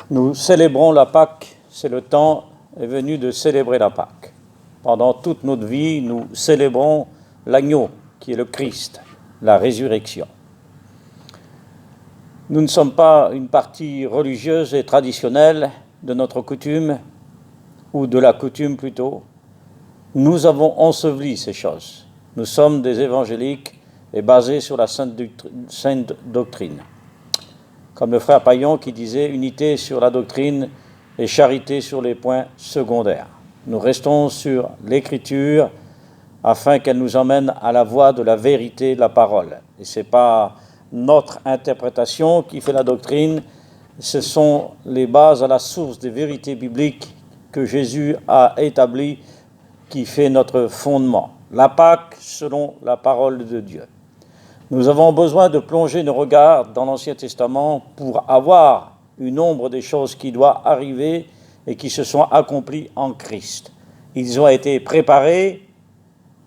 Nous célébrons la Pâque, c'est le temps est venu de célébrer la Pâque. Pendant toute notre vie, nous célébrons l'agneau, qui est le Christ, la résurrection. Nous ne sommes pas une partie religieuse et traditionnelle de notre coutume, ou de la coutume plutôt. Nous avons enseveli ces choses. Nous sommes des évangéliques et basés sur la sainte doctrine. Comme le frère Paillon qui disait « unité sur la doctrine et charité sur les points secondaires ». Nous restons sur l'écriture afin qu'elle nous emmène à la voie de la vérité de la parole. Et ce n'est pas notre interprétation qui fait la doctrine, ce sont les bases à la source des vérités bibliques que Jésus a établies qui fait notre fondement. La Pâque selon la parole de Dieu. Nous avons besoin de plonger nos regards dans l'Ancien Testament pour avoir une ombre des choses qui doivent arriver et qui se sont accomplies en Christ. Ils ont été préparés,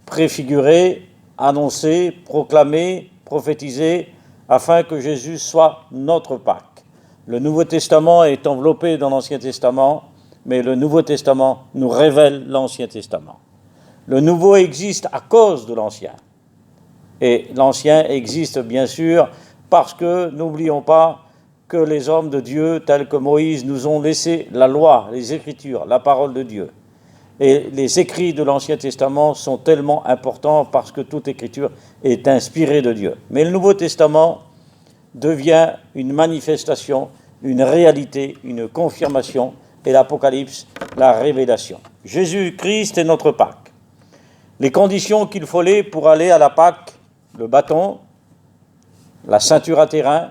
préfigurés, annoncés, proclamés, prophétisés, afin que Jésus soit notre Pâque. Le Nouveau Testament est enveloppé dans l'Ancien Testament, mais le Nouveau Testament nous révèle l'Ancien Testament. Le Nouveau existe à cause de l'Ancien. Et l'Ancien existe bien sûr parce que, n'oublions pas, que les hommes de Dieu, tels que Moïse, nous ont laissé la loi, les Écritures, la parole de Dieu. Et les écrits de l'Ancien Testament sont tellement importants parce que toute Écriture est inspirée de Dieu. Mais le Nouveau Testament devient une manifestation, une réalité, une confirmation, et l'Apocalypse, la révélation. Jésus-Christ est notre Pâque. Les conditions qu'il fallait pour aller à la Pâque, le bâton, la ceinture à terrain,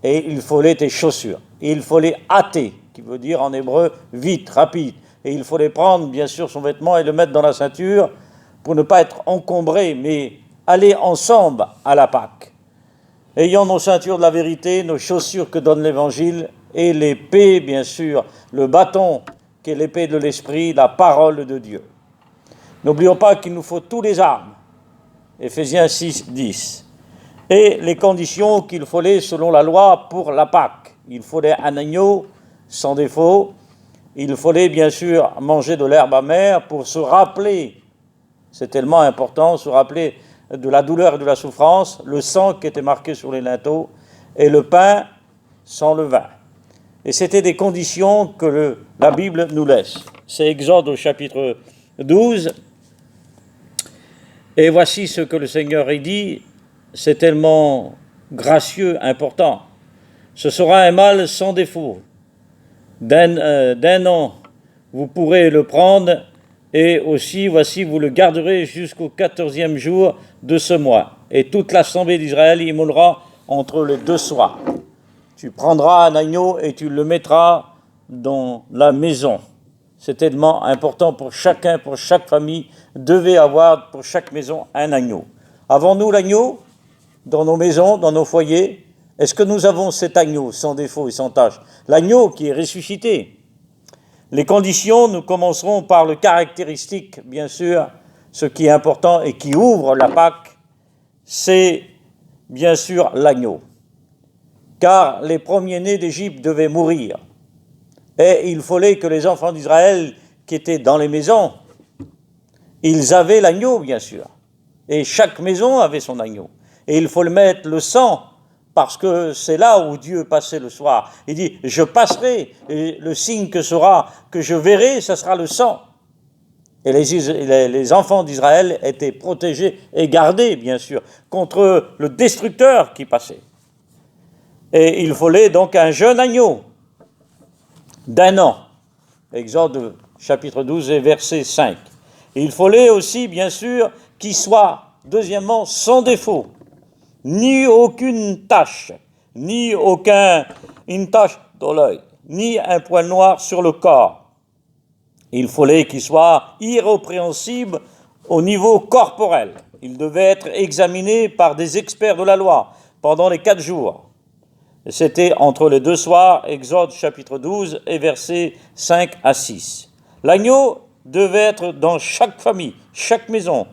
et il fallait des chaussures. Et il fallait hâter, qui veut dire en hébreu vite, rapide. Et il fallait prendre bien sûr son vêtement et le mettre dans la ceinture pour ne pas être encombré, mais aller ensemble à la Pâque. Ayant nos ceintures de la vérité, nos chaussures que donne l'Évangile, et l'épée, bien sûr, le bâton qui est l'épée de l'Esprit, la parole de Dieu. N'oublions pas qu'il nous faut tous les armes. Éphésiens 6, 10. Et les conditions qu'il fallait selon la loi pour la Pâque. Il fallait un agneau sans défaut. Il fallait bien sûr manger de l'herbe amère pour se rappeler, c'est tellement important, se rappeler de la douleur et de la souffrance, le sang qui était marqué sur les linteaux, et le pain sans levain. Et c'était des conditions que la Bible nous laisse. C'est Exode au chapitre 12. Et voici ce que le Seigneur a dit, c'est tellement gracieux, important. Ce sera un mâle sans défaut. D'un an, vous pourrez le prendre, et aussi, voici, vous le garderez jusqu'au 14e jour de ce mois. Et toute l'assemblée d'Israël immolera entre les deux soirs. Tu prendras un agneau et tu le mettras dans la maison. C'est tellement important pour chacun, pour chaque famille, devait avoir pour chaque maison un agneau. Avons-nous l'agneau dans nos maisons, dans nos foyers? Est-ce que nous avons cet agneau sans défaut et sans tâche? L'agneau qui est ressuscité. Les conditions, nous commencerons par le caractéristique, bien sûr, ce qui est important et qui ouvre la Pâque, c'est bien sûr l'agneau. Car les premiers-nés d'Égypte devaient mourir. Et il fallait que les enfants d'Israël qui étaient dans les maisons, ils avaient l'agneau, bien sûr. Et chaque maison avait son agneau. Et il faut le mettre le sang, parce que c'est là où Dieu passait le soir. Il dit, je passerai, et le signe que je verrai, ce sera le sang. Et les enfants d'Israël étaient protégés et gardés, bien sûr, contre le destructeur qui passait. Et il fallait donc un jeune agneau d'un an. Exode chapitre 12 et verset 5. Et il fallait aussi, bien sûr, qu'il soit, deuxièmement, sans défaut, ni aucune tache, ni une tache dans l'œil, ni un poil noir sur le corps. Il fallait qu'il soit irrépréhensible au niveau corporel. Il devait être examiné par des experts de la loi pendant les 4 jours. C'était entre les 2 soirs, Exode chapitre 12 et versets 5 à 6. L'agneau devait être dans chaque famille, chaque maison,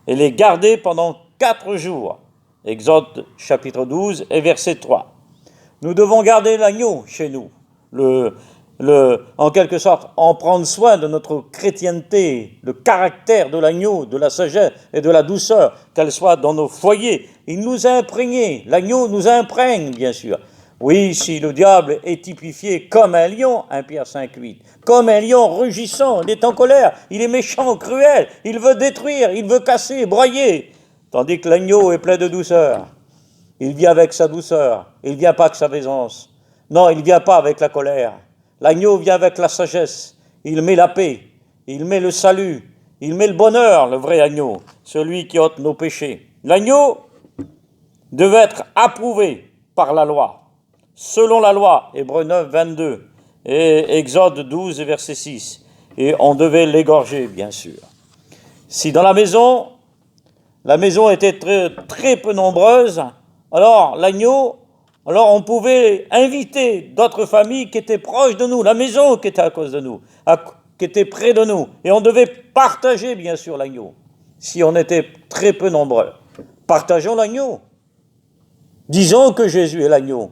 et les garder pendant 4 jours. Exode chapitre 12 et verset 3. Nous devons garder l'agneau chez nous. en quelque sorte, en prendre soin de notre chrétienté, le caractère de l'agneau, de la sagesse et de la douceur, qu'elle soit dans nos foyers. Il nous a imprégnés, l'agneau nous imprègne, bien sûr. Oui, si le diable est typifié comme un lion, 1 Pierre 5,8, comme un lion rugissant, il est en colère, il est méchant, cruel, il veut détruire, il veut casser, broyer, tandis que l'agneau est plein de douceur. Il vient avec sa douceur, il ne vient pas avec sa aisance. Non, il ne vient pas avec la colère. L'agneau vient avec la sagesse, il met la paix, il met le salut, il met le bonheur, le vrai agneau, celui qui ôte nos péchés. L'agneau devait être approuvé par la loi. Selon la loi, Hébreux 9, 22, et Exode 12, verset 6. Et on devait l'égorger, bien sûr. Si dans la maison était très, très peu nombreuse, alors l'agneau, alors on pouvait inviter d'autres familles qui étaient proches de nous, la maison qui était à cause de nous, qui était près de nous. Et on devait partager, bien sûr, l'agneau, si on était très peu nombreux. Partageons l'agneau. Disons que Jésus est l'agneau,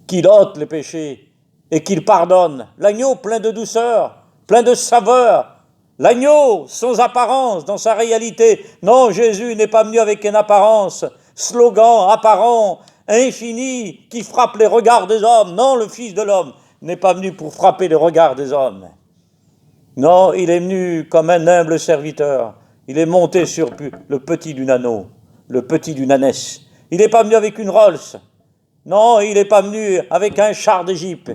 qu'il ôte les péchés et qu'il pardonne. L'agneau plein de douceur, plein de saveur. L'agneau sans apparence dans sa réalité. Non, Jésus n'est pas venu avec une apparence, slogan apparent, infini, qui frappe les regards des hommes. Non, le Fils de l'homme n'est pas venu pour frapper les regards des hommes. Non, il est venu comme un humble serviteur. Il est monté sur le petit d'une âneau, le petit d'une ânesse. Il n'est pas venu avec une Rolls. Non, il n'est pas venu avec un char d'Égypte.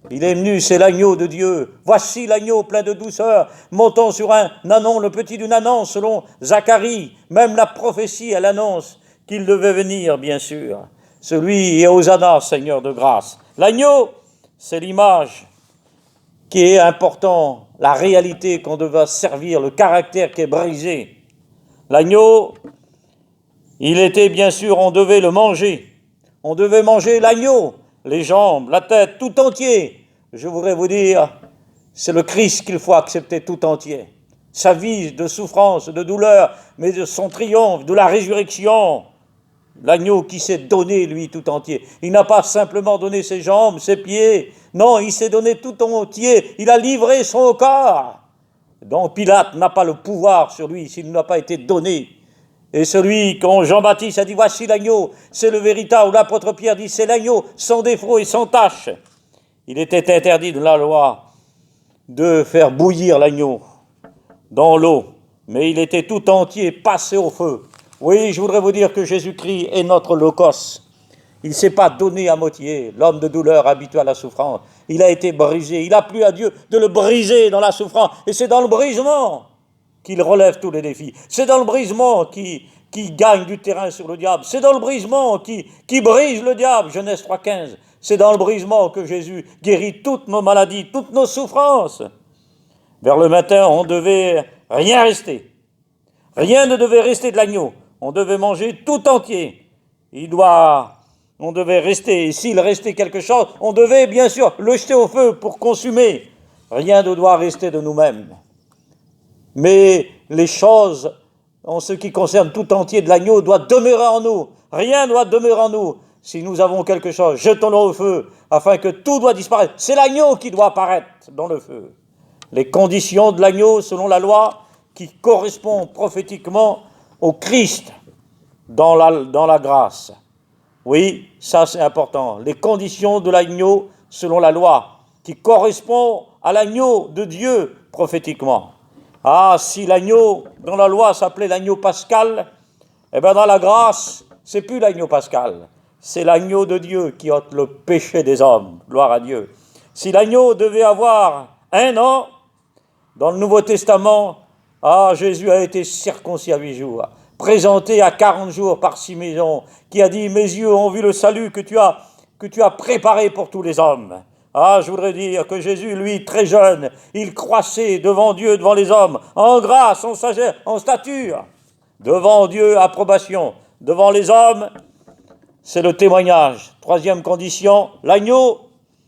Il est venu, c'est l'agneau de Dieu. Voici l'agneau plein de douceur, montant sur un ânon, le petit d'une âne, selon Zacharie. Même la prophétie, elle annonce qu'il devait venir, bien sûr. Celui est Hosanna, Seigneur de grâce. L'agneau, c'est l'image qui est important, la réalité qu'on devait servir, le caractère qui est brisé. L'agneau, il était bien sûr, on devait le manger. On devait manger l'agneau, les jambes, la tête, tout entier. Je voudrais vous dire, c'est le Christ qu'il faut accepter tout entier. Sa vie de souffrance, de douleur, mais de son triomphe, de la résurrection. L'agneau qui s'est donné, lui, tout entier. Il n'a pas simplement donné ses jambes, ses pieds. Non, il s'est donné tout entier. Il a livré son corps. Donc Pilate n'a pas le pouvoir sur lui s'il n'a pas été donné. Et celui quand Jean-Baptiste a dit « Voici l'agneau », c'est le véritable. L'apôtre Pierre dit « C'est l'agneau, sans défaut et sans tache ». Il était interdit de la loi de faire bouillir l'agneau dans l'eau, mais il était tout entier passé au feu. Oui, je voudrais vous dire que Jésus-Christ est notre logos. Il ne s'est pas donné à moitié, l'homme de douleur habitué à la souffrance. Il a été brisé, il a plu à Dieu de le briser dans la souffrance. Et c'est dans le brisement qu'il relève tous les défis. C'est dans le brisement qu'il gagne du terrain sur le diable. C'est dans le brisement qui brise le diable, Genèse 3,15. C'est dans le brisement que Jésus guérit toutes nos maladies, toutes nos souffrances. Vers le matin, on ne devait rien rester. Rien ne devait rester de l'agneau. On devait manger tout entier. On devait rester, et s'il restait quelque chose, on devait bien sûr le jeter au feu pour consumer. Rien ne doit rester de nous-mêmes. Mais les choses, en ce qui concerne tout entier de l'agneau, doivent demeurer en nous. Rien ne doit demeurer en nous. Si nous avons quelque chose, jetons-le au feu, afin que tout doit disparaître. C'est l'agneau qui doit apparaître dans le feu. Les conditions de l'agneau, selon la loi, qui correspond prophétiquement au Christ dans la grâce. Oui, ça c'est important. Les conditions de l'agneau, selon la loi, qui correspond à l'agneau de Dieu prophétiquement. Ah, si l'agneau, dans la loi, s'appelait l'agneau pascal, eh bien dans la grâce, c'est plus l'agneau pascal. C'est l'agneau de Dieu qui ôte le péché des hommes. Gloire à Dieu. Si l'agneau devait avoir 1 an, dans le Nouveau Testament, Jésus a été circoncis à 8 jours, présenté à 40 jours par Siméon, qui a dit « Mes yeux ont vu le salut que tu as préparé pour tous les hommes ». Je voudrais dire que Jésus, lui, très jeune, il croissait devant Dieu, devant les hommes, en grâce, en sagesse, en stature. Devant Dieu, approbation. Devant les hommes, c'est le témoignage. 3e condition, l'agneau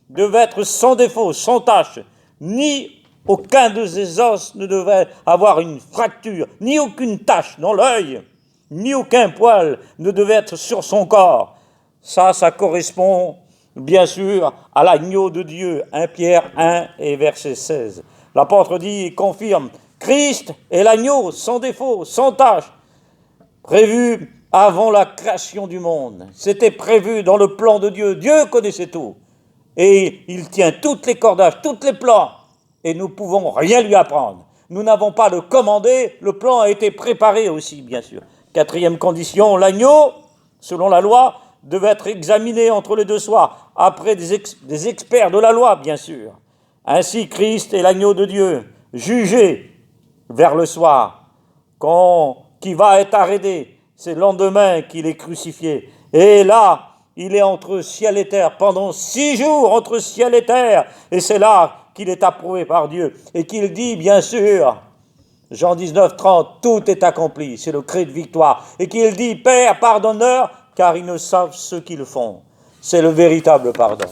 devait être sans défaut, sans tache. Ni aucun de ses os ne devait avoir une fracture, ni aucune tache dans l'œil, ni aucun poil ne devait être sur son corps. Ça correspond bien sûr, à l'agneau de Dieu. 1 Pierre 1 et verset 16. L'apôtre dit, il confirme, Christ est l'agneau sans défaut, sans tache, prévu avant la création du monde. C'était prévu dans le plan de Dieu. Dieu connaissait tout. Et il tient toutes les cordages, tous les plans. Et nous ne pouvons rien lui apprendre. Nous n'avons pas le commandé, le plan a été préparé aussi, bien sûr. 4e condition, l'agneau, selon la loi, devait être examiné entre les deux soirs, après des experts de la loi, bien sûr. Ainsi, Christ est l'agneau de Dieu, jugé vers le soir, qui va être arrêté. C'est le lendemain qu'il est crucifié. Et là, il est entre ciel et terre, pendant 6 jours entre ciel et terre. Et c'est là qu'il est approuvé par Dieu. Et qu'il dit, bien sûr, Jean 19, 30, tout est accompli, c'est le cri de victoire. Et qu'il dit, Père, pardonne-leur, car ils ne savent ce qu'ils font. C'est le véritable pardon.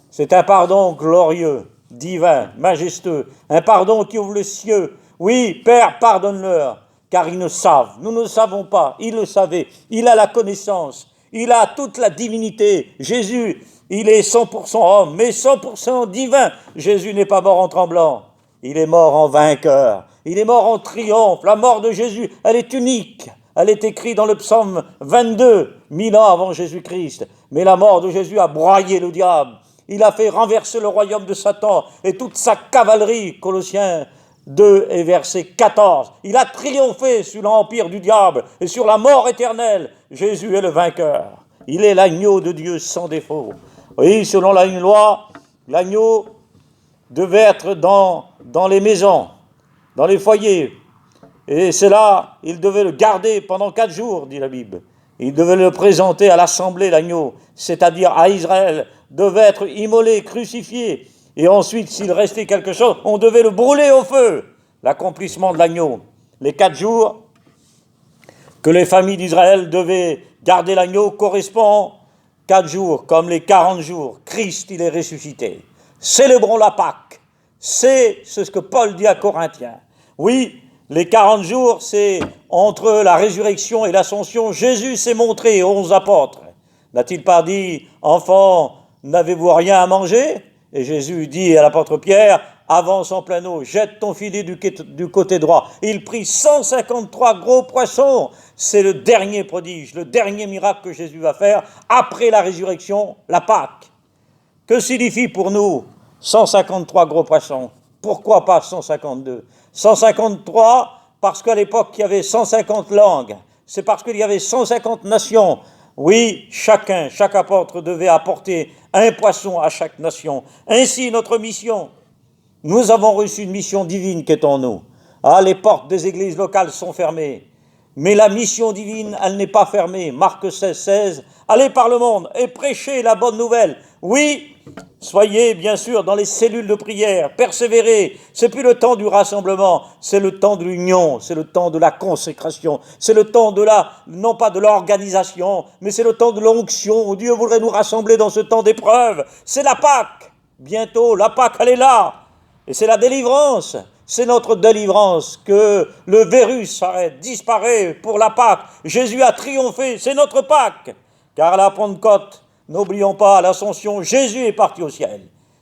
C'est un pardon glorieux, divin, majestueux, un pardon qui ouvre les cieux. Oui, Père, pardonne-leur, car ils ne savent. Nous ne savons pas, il le savait. Il a la connaissance, il a toute la divinité. Jésus, il est 100% homme, mais 100% divin. Jésus n'est pas mort en tremblant, il est mort en vainqueur. Il est mort en triomphe. La mort de Jésus, elle est unique. Elle est écrite dans le psaume 22, 1000 ans avant Jésus-Christ. Mais la mort de Jésus a broyé le diable. Il a fait renverser le royaume de Satan et toute sa cavalerie, Colossiens 2 et verset 14. Il a triomphé sur l'empire du diable et sur la mort éternelle. Jésus est le vainqueur. Il est l'agneau de Dieu sans défaut. Oui, selon la loi, l'agneau devait être dans les maisons, dans les foyers. Et c'est là, il devait le garder pendant 4 jours, dit la Bible. Il devait le présenter à l'assemblée, l'agneau, c'est-à-dire à Israël, devait être immolé, crucifié. Et ensuite, s'il restait quelque chose, on devait le brûler au feu. L'accomplissement de l'agneau. Les 4 jours que les familles d'Israël devaient garder l'agneau correspondent 4 jours, comme les 40 jours. Christ, il est ressuscité. Célébrons la Pâque. C'est ce que Paul dit à Corinthiens. Oui, les 40 jours, c'est entre la résurrection et l'ascension. Jésus s'est montré aux 11 apôtres. N'a-t-il pas dit, enfants, n'avez-vous rien à manger? Et Jésus dit à l'apôtre Pierre, avance en plein eau, jette ton filet du côté droit. Il prit 153 gros poissons. C'est le dernier prodige, le dernier miracle que Jésus va faire après la résurrection, la Pâque. Que signifie pour nous 153 gros poissons? Pourquoi pas 152? 153 parce qu'à l'époque il y avait 150 langues. C'est parce qu'il y avait 150 nations. Oui, chaque apôtre devait apporter un poisson à chaque nation. Ainsi, notre mission, nous avons reçu une mission divine qui est en nous. Ah, les portes des églises locales sont fermées. Mais la mission divine, elle n'est pas fermée. Marc 16, 16, allez par le monde et prêchez la bonne nouvelle. Oui, soyez bien sûr dans les cellules de prière, persévérez. C'est plus le temps du rassemblement, c'est le temps de l'union, c'est le temps de la consécration, c'est le temps de non pas de l'organisation, mais c'est le temps de l'onction où Dieu voudrait nous rassembler dans ce temps d'épreuve. C'est la Pâque, bientôt, la Pâque elle est là, et c'est la délivrance. C'est notre délivrance que le virus disparaît pour la Pâque. Jésus a triomphé, c'est notre Pâque. Car à la Pentecôte, n'oublions pas, à l'Ascension, Jésus est parti au ciel.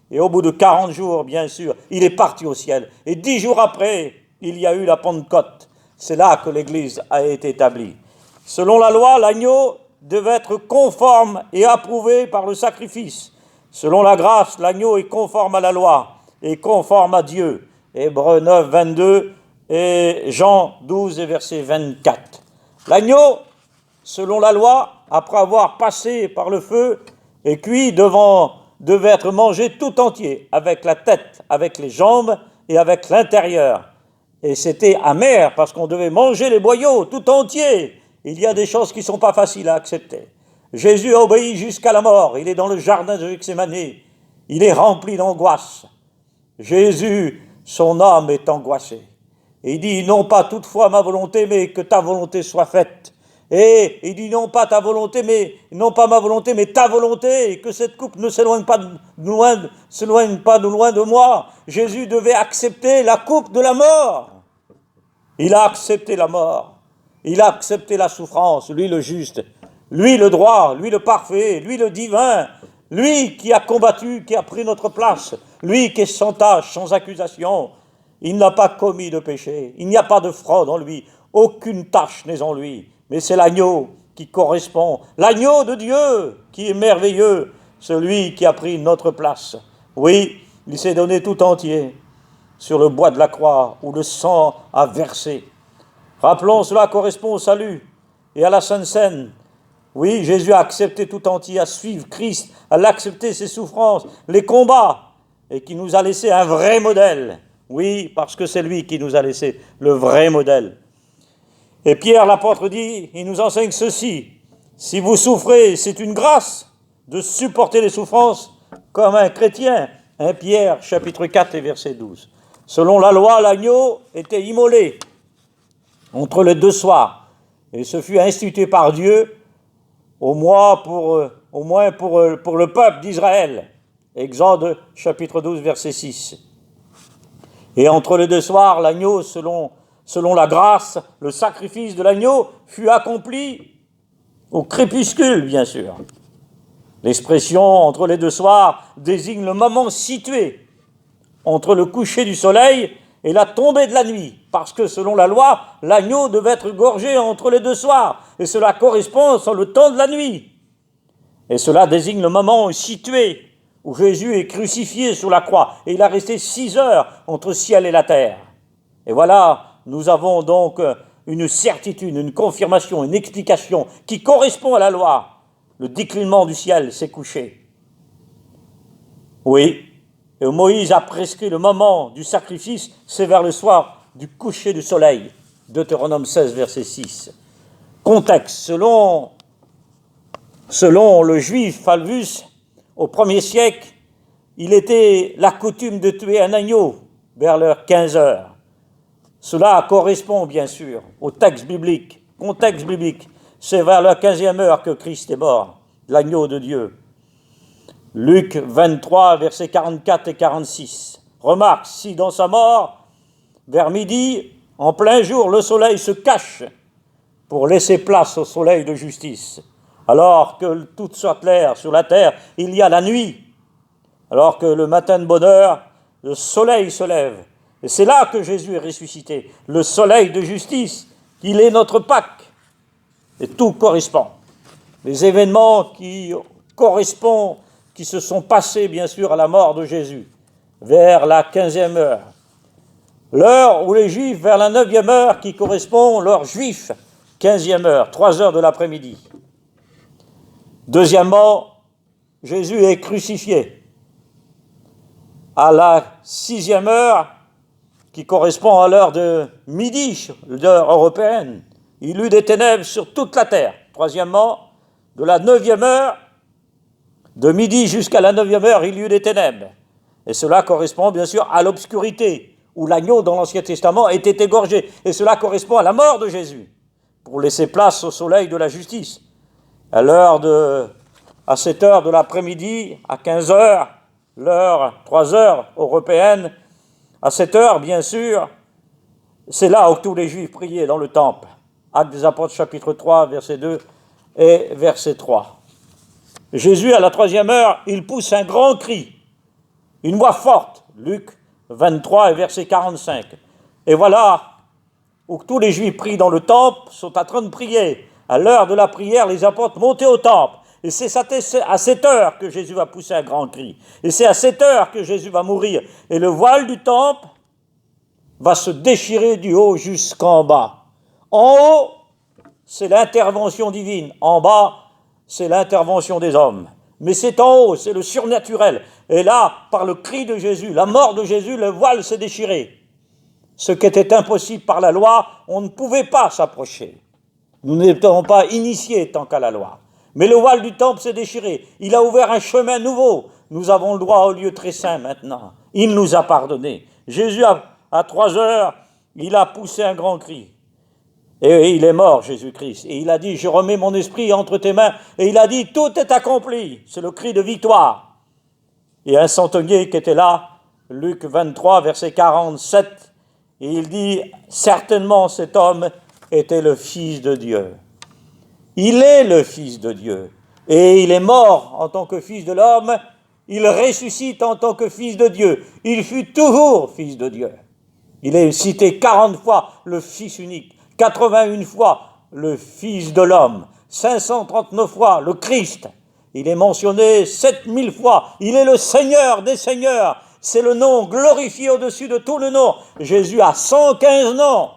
Et au bout de 40 jours, bien sûr, il est parti au ciel. Et 10 jours après, il y a eu la Pentecôte. C'est là que l'Église a été établie. Selon la loi, l'agneau devait être conforme et approuvé par le sacrifice. Selon la grâce, l'agneau est conforme à la loi et conforme à Dieu. Hébreux 9, 22 et Jean 12 et verset 24. L'agneau, selon la loi, après avoir passé par le feu et cuit, devait être mangé tout entier, avec la tête, avec les jambes et avec l'intérieur. Et c'était amer, parce qu'on devait manger les boyaux tout entiers. Il y a des choses qui ne sont pas faciles à accepter. Jésus a obéi jusqu'à la mort. Il est dans le jardin de Gethsémane. Il est rempli d'angoisse. Jésus, son âme est angoissée. Et il dit, non pas toutefois ma volonté, mais que ta volonté soit faite. Et il dit, non pas ma volonté, mais ta volonté, et que cette coupe ne s'éloigne pas de loin de moi. Jésus devait accepter la coupe de la mort. Il a accepté la mort. Il a accepté la souffrance, lui le juste, lui le droit, lui le parfait, lui le divin. lui qui a combattu, qui a pris notre place, lui qui est sans tache, sans accusation. Il n'a pas commis de péché, il n'y a pas de fraude en lui, aucune tache n'est en lui, mais c'est l'agneau qui correspond, l'agneau de Dieu qui est merveilleux, celui qui a pris notre place. Oui, il s'est donné tout entier sur le bois de la croix où le sang a versé. Rappelons, cela correspond au salut et à la Sainte Seine. Oui, Jésus a accepté tout entier à suivre Christ, à l'accepter ses souffrances, les combats, et qui nous a laissé un vrai modèle. Oui, parce que c'est lui qui nous a laissé le vrai modèle. Et Pierre l'apôtre dit, il nous enseigne ceci, si vous souffrez, c'est une grâce de supporter les souffrances comme un chrétien. 1 Pierre, chapitre 4 et verset 12. Selon la loi, l'agneau était immolé entre les deux soirs, et ce fut institué par Dieu au moins pour le peuple d'Israël. Exode, chapitre 12, verset 6. Et entre les deux soirs, l'agneau, selon la grâce, le sacrifice de l'agneau fut accompli au crépuscule, bien sûr. L'expression « entre les deux soirs » désigne le moment situé entre le coucher du soleil et la tombée de la nuit, parce que selon la loi, l'agneau devait être gorgé entre les deux soirs, et cela correspond sur le temps de la nuit. Et cela désigne le moment situé où Jésus est crucifié sur la croix, et il a resté 6 heures entre ciel et la terre. Et voilà, nous avons donc une certitude, une confirmation, une explication qui correspond à la loi. Le déclinement du ciel s'est couché. Oui, et Moïse a prescrit le moment du sacrifice, c'est vers le soir du coucher du soleil. Deutéronome 16, verset 6. Contexte, selon le juif Falvus, au 1er siècle, il était la coutume de tuer un agneau vers l'heure 15 heures. Cela correspond bien sûr au texte biblique. Contexte biblique, c'est vers la 15e heure que Christ est mort, l'agneau de Dieu. Luc 23, versets 44 et 46. Remarque, si dans sa mort, vers midi, en plein jour, le soleil se cache pour laisser place au soleil de justice, alors que tout soit clair sur la terre, il y a la nuit, alors que le matin de bonheur, le soleil se lève. Et c'est là que Jésus est ressuscité, le soleil de justice, il est notre Pâques. Et tout correspond. Les événements qui correspondent, qui se sont passés bien sûr à la mort de Jésus, vers la 15e heure. L'heure où les Juifs, vers la 9e heure, qui correspond l'heure juive, 15e heure, 3 heures de l'après-midi. Deuxièmement, Jésus est crucifié à la 6e heure, qui correspond à l'heure de midi, l'heure européenne. Il eut des ténèbres sur toute la terre. Troisièmement, de la 9e heure, de midi jusqu'à la 9e heure, il y eut des ténèbres. Et cela correspond bien sûr à l'obscurité, où l'agneau dans l'Ancien Testament était égorgé. Et cela correspond à la mort de Jésus, pour laisser place au soleil de la justice. À 7 heures de l'après-midi, à 15 heures, l'heure 3 heures européenne, à 7 heures, bien sûr, c'est là où tous les Juifs priaient dans le temple. Actes des Apôtres, chapitre 3, verset 2 et verset 3. Jésus, à la 3e heure, il pousse un grand cri, une voix forte, Luc 23 et verset 45. Et voilà où tous les Juifs prient dans le temple, sont en train de prier. À l'heure de la prière, les apôtres montaient au temple. Et c'est à 7 heures que Jésus va pousser un grand cri. Et c'est à 7 heures que Jésus va mourir. Et le voile du temple va se déchirer du haut jusqu'en bas. En haut, c'est l'intervention divine. En bas, c'est l'intervention des hommes. Mais c'est en haut, c'est le surnaturel. Et là, par le cri de Jésus, la mort de Jésus, le voile s'est déchiré. Ce qui était impossible par la loi, on ne pouvait pas s'approcher. Nous n'étions pas initiés tant qu'à la loi. Mais le voile du temple s'est déchiré. Il a ouvert un chemin nouveau. Nous avons le droit au lieu très saint maintenant. Il nous a pardonné. Jésus, à 3 heures, il a poussé un grand cri. Et il est mort, Jésus-Christ. Et il a dit, je remets mon esprit entre tes mains. Et il a dit, tout est accompli. C'est le cri de victoire. Et un centenier qui était là, Luc 23, verset 47, et il dit, certainement cet homme était le Fils de Dieu. Il est le Fils de Dieu. Et il est mort en tant que fils de l'homme, il ressuscite en tant que fils de Dieu. Il fut toujours fils de Dieu. Il est cité 40 fois le Fils unique, 81 fois le Fils de l'homme, 539 fois le Christ. Il est mentionné 7000 fois. Il est le Seigneur des Seigneurs. C'est le nom glorifié au-dessus de tout le nom. Jésus a 115 noms,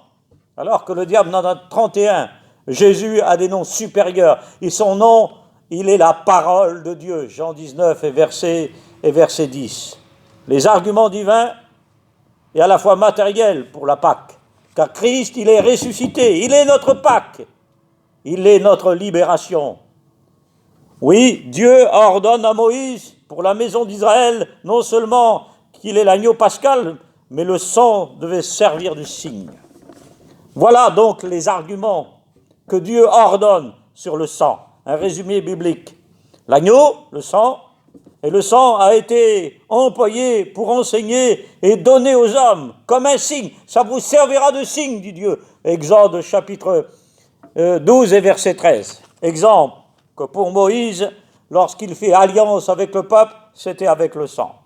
alors que le diable en a 31. Jésus a des noms supérieurs. Et son nom, il est la parole de Dieu. Jean 19 et verset 10. Les arguments divins et à la fois matériels pour la Pâque. Car Christ, il est ressuscité. Il est notre Pâque. Il est notre libération. Oui, Dieu ordonne à Moïse, pour la maison d'Israël, non seulement qu'il est l'agneau pascal, mais le sang devait servir de signe. Voilà donc les arguments que Dieu ordonne sur le sang. Un résumé biblique. L'agneau, le sang, et le sang a été employé pour enseigner et donner aux hommes comme un signe. Ça vous servira de signe, dit Dieu. Exode chapitre 12 et verset 13. Exemple que pour Moïse, lorsqu'il fait alliance avec le peuple, c'était avec le sang.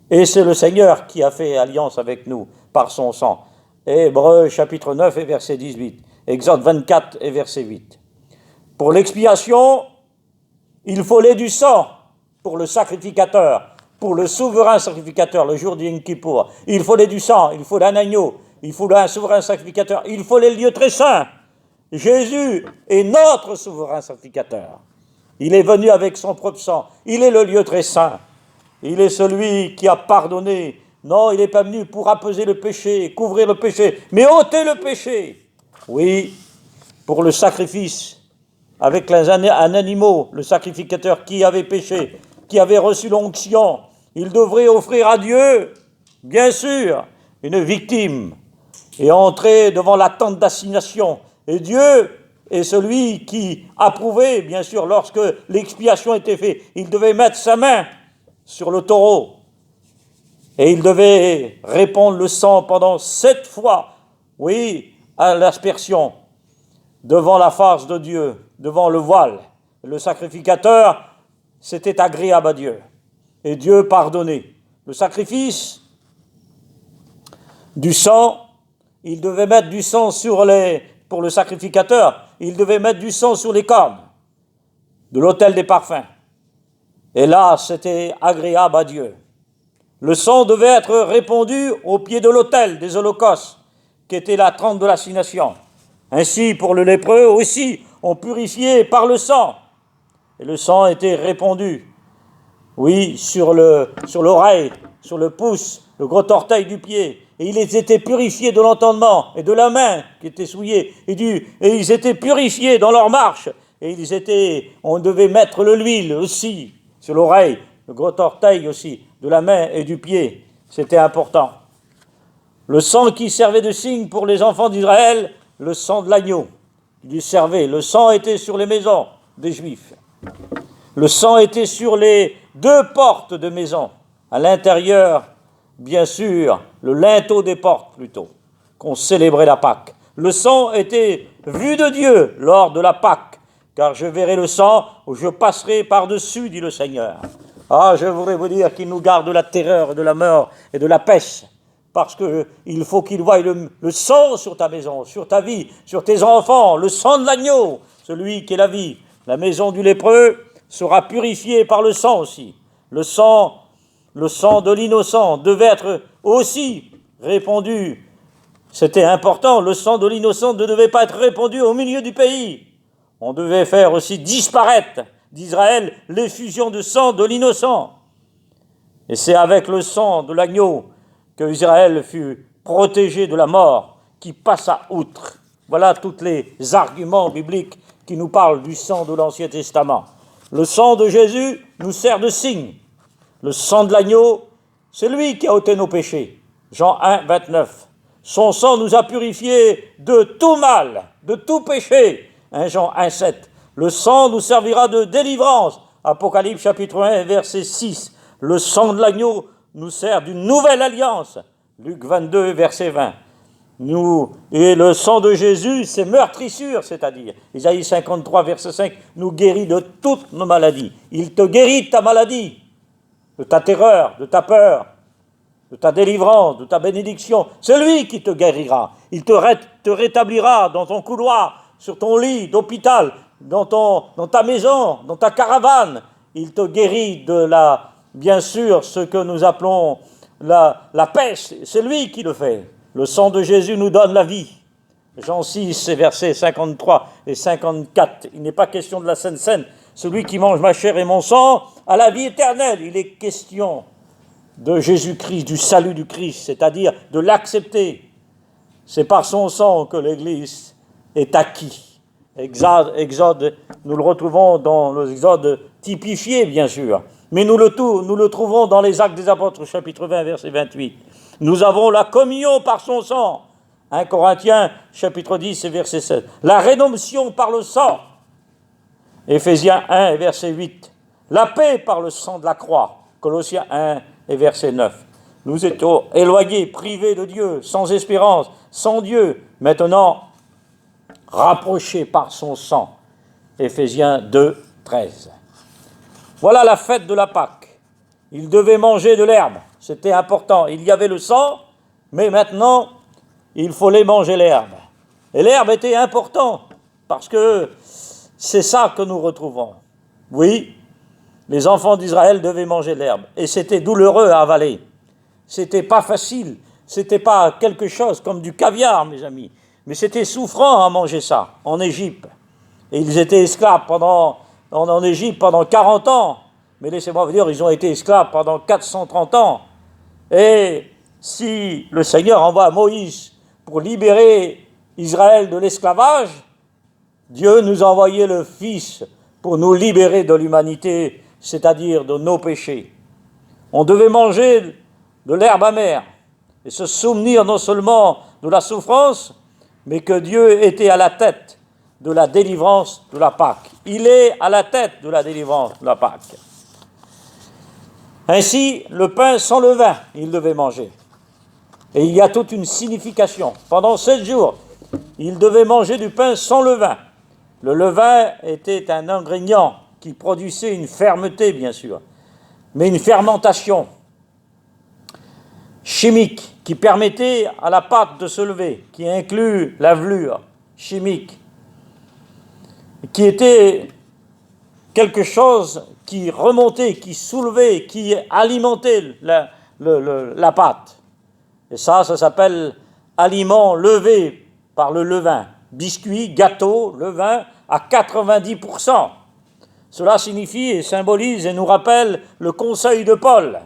Et c'est le Seigneur qui a fait alliance avec nous par son sang. Hébreux chapitre 9 et verset 18. Exode 24 et verset 8. Pour l'expiation, il fallait du sang pour le sacrificateur, pour le souverain sacrificateur, le jour du Yom Kippour. Il fallait du sang, il fallait un agneau, il fallait un souverain sacrificateur, il fallait le lieu très saint. Jésus est notre souverain sacrificateur. Il est venu avec son propre sang. Il est le lieu très saint. Il est celui qui a pardonné. Non, il n'est pas venu pour apaiser le péché, couvrir le péché, mais ôter le péché. Oui, pour le sacrifice, avec un animal, le sacrificateur qui avait péché, qui avait reçu l'onction, il devrait offrir à Dieu, bien sûr, une victime et entrer devant la tente d'assignation. Et Dieu est celui qui approuvait, bien sûr, lorsque l'expiation était faite. Il devait mettre sa main sur le taureau et il devait répandre le sang pendant 7 fois, oui, à l'aspersion, devant la face de Dieu, devant le voile. Le sacrificateur, c'était agréable à Dieu. Et Dieu pardonnait. Le sacrifice du sang, il devait mettre du sang pour le sacrificateur, il devait mettre du sang sur les cornes de l'autel des parfums. Et là, c'était agréable à Dieu. Le sang devait être répandu au pied de l'autel des holocaustes, qui était la tente de l'assignation. Ainsi, pour le lépreux aussi, on purifiait par le sang. Et le sang était répandu, oui, sur l'oreille, sur le pouce, le gros orteil du pied. Et ils étaient purifiés de l'entendement et de la main qui était souillée. Et ils étaient purifiés dans leur marche. Et on devait mettre de l'huile aussi sur l'oreille, le gros orteil aussi, de la main et du pied. C'était important. Le sang qui servait de signe pour les enfants d'Israël, le sang de l'agneau qui lui servait. Le sang était sur les maisons des Juifs. Le sang était sur les 2 portes de maison. À l'intérieur, bien sûr, le linteau des portes plutôt, qu'on célébrait la Pâque. Le sang était vu de Dieu lors de la Pâque, car je verrai le sang où je passerai par-dessus, dit le Seigneur. Ah, je voudrais vous dire qu'il nous garde de la terreur, de la mort et de la peste, parce qu'il faut qu'il voie le sang sur ta maison, sur ta vie, sur tes enfants, le sang de l'agneau, celui qui est la vie. La maison du lépreux sera purifiée par le sang aussi. Le sang de l'innocent devait être aussi répandu. C'était important, le sang de l'innocent ne devait pas être répandu au milieu du pays. On devait faire aussi disparaître d'Israël l'effusion de sang de l'innocent. Et c'est avec le sang de l'agneau que Israël fut protégé de la mort, qui passa outre. Voilà tous les arguments bibliques qui nous parlent du sang de l'Ancien Testament. Le sang de Jésus nous sert de signe. Le sang de l'agneau, c'est lui qui a ôté nos péchés. Jean 1, 29. Son sang nous a purifiés de tout mal, de tout péché. Jean 1, 7. Le sang nous servira de délivrance. Apocalypse chapitre 1, verset 6. Le sang de l'agneau nous sert d'une nouvelle alliance. Luc 22, verset 20. Et le sang de Jésus, c'est meurtrissure, c'est-à-dire, Isaïe 53, verset 5, nous guérit de toutes nos maladies. Il te guérit de ta maladie, de ta terreur, de ta peur, de ta délivrance, de ta bénédiction. C'est lui qui te guérira. Il te rétablira dans ton couloir, sur ton lit d'hôpital, dans ta maison, dans ta caravane. Il te guérit de bien sûr, ce que nous appelons la peste. C'est lui qui le fait. Le sang de Jésus nous donne la vie. Jean 6, versets 53 et 54. Il n'est pas question de la Sainte Seine. Celui qui mange ma chair et mon sang a la vie éternelle. Il est question de Jésus-Christ, du salut du Christ, c'est-à-dire de l'accepter. C'est par son sang que l'Église est acquise. Exode, nous le retrouvons dans l'Exode typifié, bien sûr. Mais nous le trouvons dans les Actes des Apôtres, chapitre 20, verset 28. Nous avons la communion par son sang. 1 Corinthiens, chapitre 10, verset 16. La rédemption par le sang. Éphésiens 1, verset 8. La paix par le sang de la croix. Colossiens 1, verset 9. Nous étions éloignés, privés de Dieu, sans espérance, sans Dieu. Maintenant, rapprochés par son sang. Éphésiens 2, 13. Voilà la fête de la Pâque. Ils devaient manger de l'herbe, c'était important. Il y avait le sang, mais maintenant, il fallait manger l'herbe. Et l'herbe était importante, parce que c'est ça que nous retrouvons. Oui, les enfants d'Israël devaient manger l'herbe, et c'était douloureux à avaler. C'était pas facile, c'était pas quelque chose comme du caviar, mes amis, mais c'était souffrant à manger ça, en Égypte. Et ils étaient esclaves en Égypte pendant 40 ans. Mais laissez-moi vous dire, ils ont été esclaves pendant 430 ans. Et si le Seigneur envoie Moïse pour libérer Israël de l'esclavage, Dieu nous a envoyé le Fils pour nous libérer de l'humanité, c'est-à-dire de nos péchés. On devait manger de l'herbe amère et se souvenir non seulement de la souffrance, mais que Dieu était à la tête de la délivrance de la Pâque. Il est à la tête de la délivrance de la Pâque. Ainsi, le pain sans levain, il devait manger. Et il y a toute une signification. Pendant 7 jours, il devait manger du pain sans levain. Le levain était un ingrédient qui produisait une fermeté, bien sûr, mais une fermentation chimique qui permettait à la pâte de se lever, qui inclut la levure chimique, qui était quelque chose qui remontait, qui soulevait, qui alimentait la pâte. Et ça s'appelle aliment levé par le levain. Biscuits, gâteaux, levain à 90%. Cela signifie et symbolise et nous rappelle le conseil de Paul,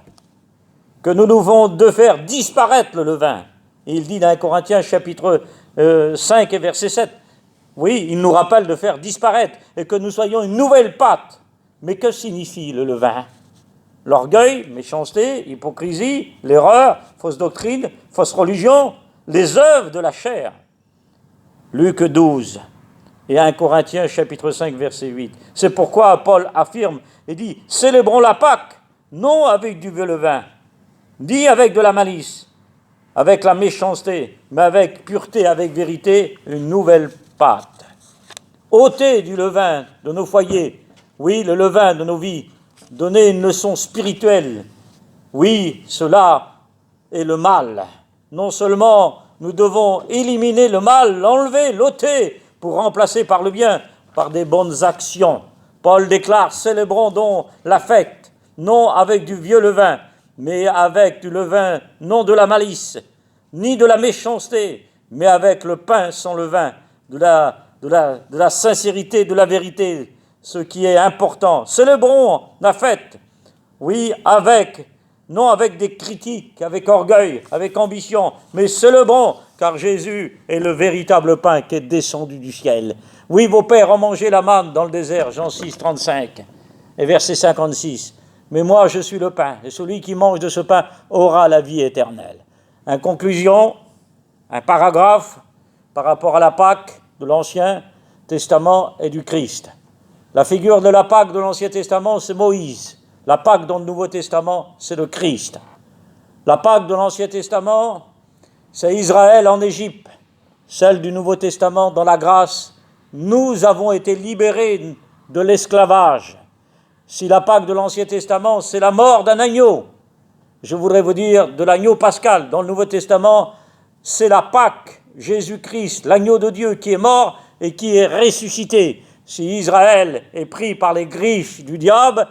que nous devons de faire disparaître le levain. Et il dit dans 1 Corinthiens chapitre 5 et verset 7, oui, il nous rappelle de faire disparaître et que nous soyons une nouvelle pâte. Mais que signifie le levain? L'orgueil, méchanceté, hypocrisie, l'erreur, fausse doctrine, fausse religion, les œuvres de la chair. Luc 12 et 1 Corinthiens chapitre 5 verset 8. C'est pourquoi Paul affirme et dit « Célébrons la Pâque, non avec du vieux levain, ni avec de la malice, avec la méchanceté, mais avec pureté, avec vérité, une nouvelle pâte. Ôtez du levain de nos foyers, oui, le levain de nos vies, donnez une leçon spirituelle. Oui, cela est le mal. Non seulement nous devons éliminer le mal, l'enlever, l'ôter, pour remplacer par le bien, par des bonnes actions. Paul déclare, célébrons donc la fête, non avec du vieux levain, mais avec du levain, non de la malice, ni de la méchanceté, mais avec le pain sans levain, de la sincérité, de la vérité, ce qui est important. Célébrons la fête, oui, non avec des critiques, avec orgueil, avec ambition, mais célébrons, car Jésus est le véritable pain qui est descendu du ciel. Oui, vos pères ont mangé la manne dans le désert, Jean 6, 35, et verset 56. Mais moi, je suis le pain, et celui qui mange de ce pain aura la vie éternelle. En conclusion, un paragraphe par rapport à la Pâque de l'Ancien Testament et du Christ. La figure de la Pâque de l'Ancien Testament, c'est Moïse. La Pâque dans le Nouveau Testament, c'est le Christ. La Pâque de l'Ancien Testament, c'est Israël en Égypte, celle du Nouveau Testament dans la grâce. Nous avons été libérés de l'esclavage. Si la Pâque de l'Ancien Testament, c'est la mort d'un agneau, je voudrais vous dire de l'agneau pascal. Dans le Nouveau Testament, c'est la Pâque, Jésus-Christ, l'agneau de Dieu qui est mort et qui est ressuscité. Si Israël est pris par les griffes du diable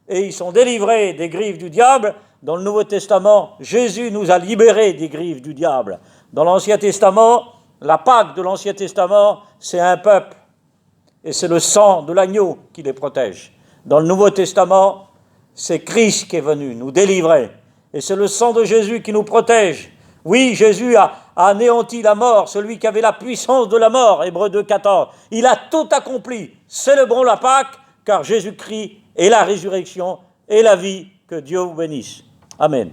et ils sont délivrés des griffes du diable, dans le Nouveau Testament, Jésus nous a libérés des griffes du diable. Dans l'Ancien Testament, la Pâque de l'Ancien Testament, c'est un peuple et c'est le sang de l'agneau qui les protège. Dans le Nouveau Testament, c'est Christ qui est venu nous délivrer et c'est le sang de Jésus qui nous protège. Oui, Jésus a anéanti la mort, celui qui avait la puissance de la mort, Hébreux 2,14. Il a tout accompli. Célébrons la Pâque, car Jésus-Christ est la résurrection et la vie. Que Dieu vous bénisse. Amen.